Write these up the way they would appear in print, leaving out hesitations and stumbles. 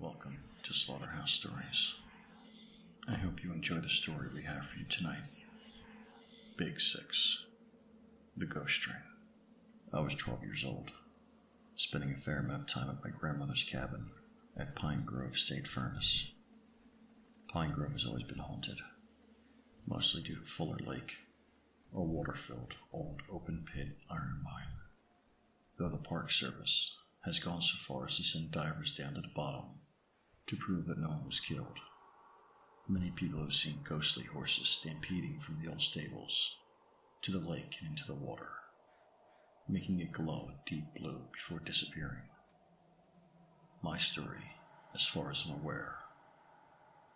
Welcome to Slaughterhouse Stories. I hope you enjoy the story we have for you tonight. Big Six, The Ghost Train. I was 12 years old, spending a fair amount of time at my grandmother's cabin at Pine Grove State Furnace. Pine Grove has always been haunted, mostly due to Fuller Lake, a water-filled old open-pit iron mine. Though the Park Service has gone so far as to send divers down to the bottom to prove that no one was killed, many people have seen ghostly horses stampeding from the old stables to the lake and into the water, making it glow a deep blue before disappearing. My story, as far as I'm aware,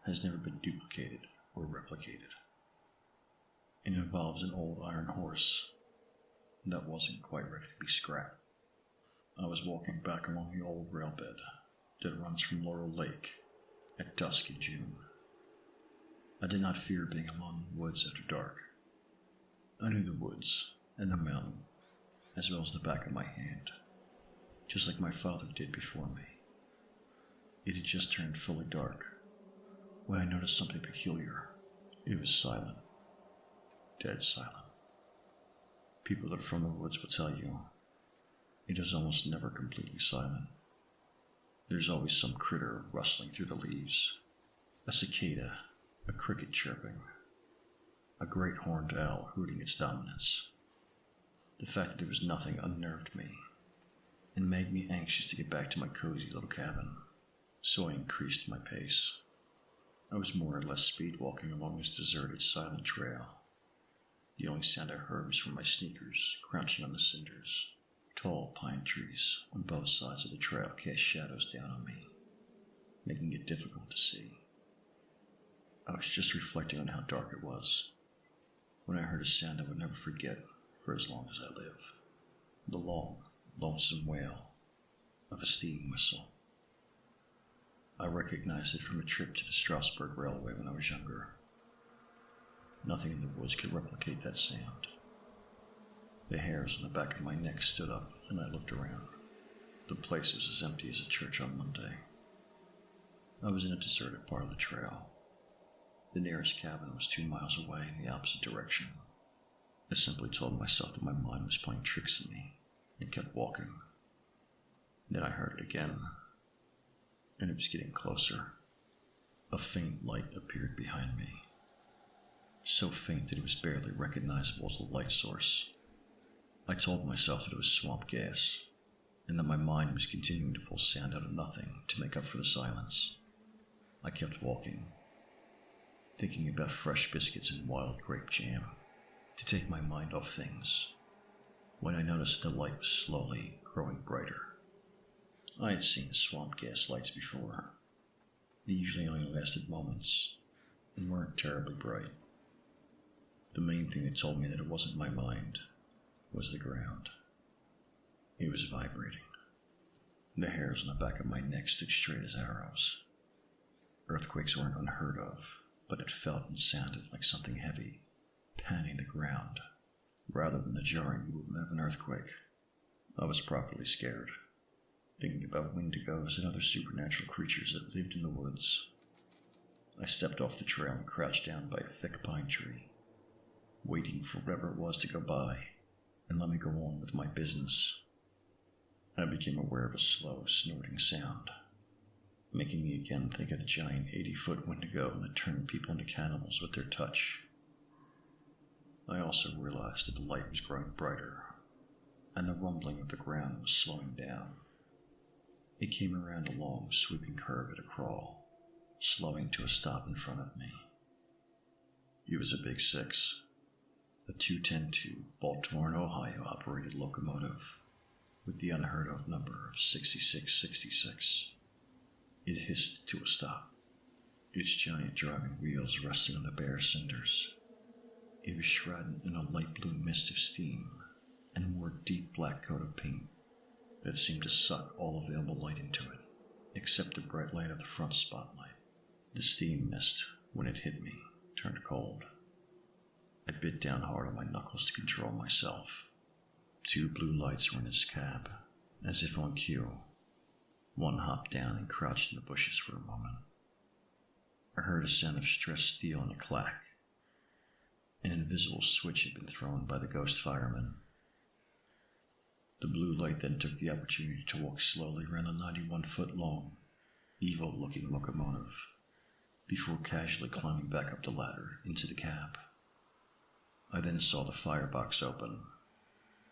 has never been duplicated or replicated. It involves an old iron horse that wasn't quite ready to be scrapped. I was walking back along the old rail bed that runs from Laurel Lake at dusk in June. I did not fear being alone in the woods after dark. I knew the woods and the mountain as well as the back of my hand, just like my father did before me. It had just turned fully dark when I noticed something peculiar. It was silent, dead silent. People that are from the woods will tell you it is almost never completely silent. There's always some critter rustling through the leaves, a cicada, a cricket chirping, a great horned owl hooting its dominance. The fact that there was nothing unnerved me and made me anxious to get back to my cozy little cabin, so I increased my pace. I was more or less speed walking along this deserted, silent trail. The only sound I heard was from my sneakers crunching on the cinders. Tall pine trees on both sides of the trail cast shadows down on me, making it difficult to see. I was just reflecting on how dark it was when I heard a sound I would never forget for as long as I live. The long, lonesome wail of a steam whistle. I recognized it from a trip to the Strasburg Railway when I was younger. Nothing in the woods could replicate that sound. The hairs on the back of my neck stood up, and I looked around. The place was as empty as a church on Monday. I was in a deserted part of the trail. The nearest cabin was 2 miles away in the opposite direction. I simply told myself that my mind was playing tricks on me, and kept walking. Then I heard it again, and it was getting closer. A faint light appeared behind me, so faint that it was barely recognizable as the light source. I told myself that it was swamp gas, and that my mind was continuing to pull sound out of nothing to make up for the silence. I kept walking, thinking about fresh biscuits and wild grape jam to take my mind off things, when I noticed the light was slowly growing brighter. I had seen swamp gas lights before. They usually only lasted moments and weren't terribly bright. The main thing that told me that it wasn't my mind was the ground. It was vibrating. The hairs on the back of my neck stood straight as arrows. Earthquakes weren't unheard of, but it felt and sounded like something heavy pounding the ground rather than the jarring movement of an earthquake. I was properly scared, thinking about wendigos and other supernatural creatures that lived in the woods. I stepped off the trail and crouched down by a thick pine tree, waiting for whatever it was to go by and let me go on with my business. I became aware of a slow, snorting sound, making me again think of the giant 80-foot wendigo that turned people into cannibals with their touch. I also realized that the light was growing brighter, and the rumbling of the ground was slowing down. It came around a long, sweeping curve at a crawl, slowing to a stop in front of me. It was a Big Six, a 210-2 Baltimore and Ohio operated locomotive with the unheard of number of 6666. It hissed to a stop, its giant driving wheels resting on the bare cinders. It was shrouded in a light blue mist of steam and wore a deep black coat of paint that seemed to suck all available light into it, except the bright light of the front spotlight. The steam mist, when it hit me, turned cold. I bit down hard on my knuckles to control myself. 2 blue lights were in its cab, as if on cue. One hopped down and crouched in the bushes for a moment. I heard a sound of stressed steel and a clack. An invisible switch had been thrown by the ghost fireman. The blue light then took the opportunity to walk slowly around a 91-foot-long, evil-looking locomotive before casually climbing back up the ladder into the cab. I then saw the firebox open,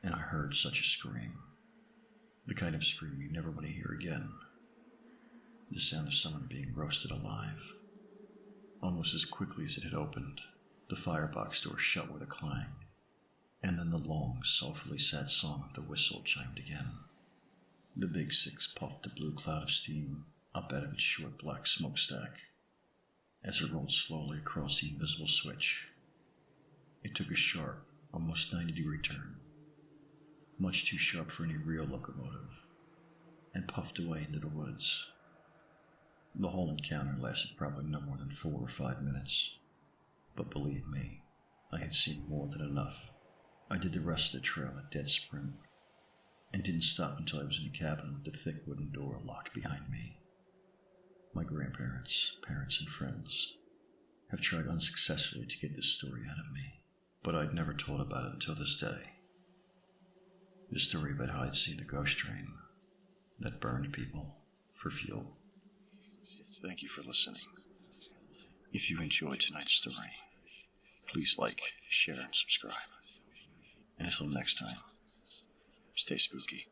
and I heard such a scream. The kind of scream you never want to hear again. The sound of someone being roasted alive. Almost as quickly as it had opened, the firebox door shut with a clang, and then the long, soulfully sad song of the whistle chimed again. The Big Six puffed a blue cloud of steam up out of its short black smokestack as it rolled slowly across the invisible switch. It took a sharp, almost 90-degree turn, much too sharp for any real locomotive, and puffed away into the woods. The whole encounter lasted probably no more than 4 or 5 minutes, but believe me, I had seen more than enough. I did the rest of the trail at dead sprint, and didn't stop until I was in the cabin with the thick wooden door locked behind me. My grandparents, parents, and friends have tried unsuccessfully to get this story out of me, but I'd never told about it until this day. The story about how I'd seen the ghost train that burned people for fuel. Thank you for listening. If you enjoyed tonight's story, please like, share, and subscribe. And until next time, stay spooky.